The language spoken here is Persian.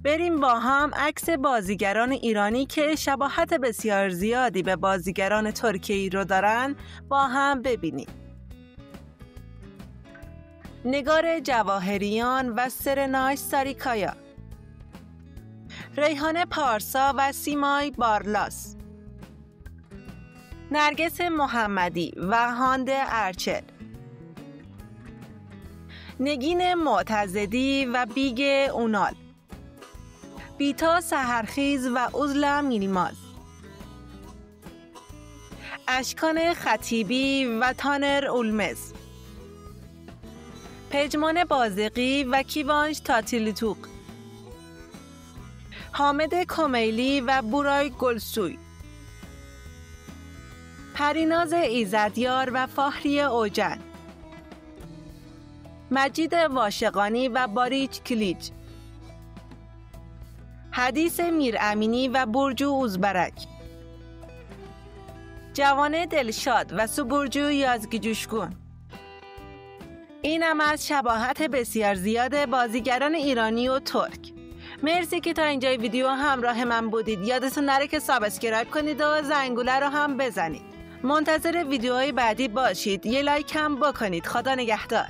بریم با هم عکس بازیگران ایرانی که شباهت بسیار زیادی به بازیگران ترکیه‌ای رو دارن با هم ببینیم. نگار جواهریان و سرنای ساریکایا، ریحانه پارسا و سیمای بارلاس، نرگس محمدی و هانده ارچل، نگین معتزدی و بیگ اونال، بیتا سحرخیز و عزلا میلیماز، اشکان خطیبی و تانر اولمز، پژمان بازقی و کیوانش تاتیلیتوق، حامد کمیلی و بورای گلسوی، پریناز ایزدیار و فاهری اوجن، مجید واشقانی و باریچ کلیج، حدیث میرامینی و برجو اوزبرک، جوانه دلشاد و سوگورجو یازگیجوشگون. اینم از شباهت بسیار زیاد بازیگران ایرانی و ترک. مرسی که تا اینجای ویدیو همراه من بودید. یادتون نره که سابسکرایب کنید و زنگوله رو هم بزنید. منتظر ویدیوهای بعدی باشید. یه لایک هم بکنید. خدا نگهدار.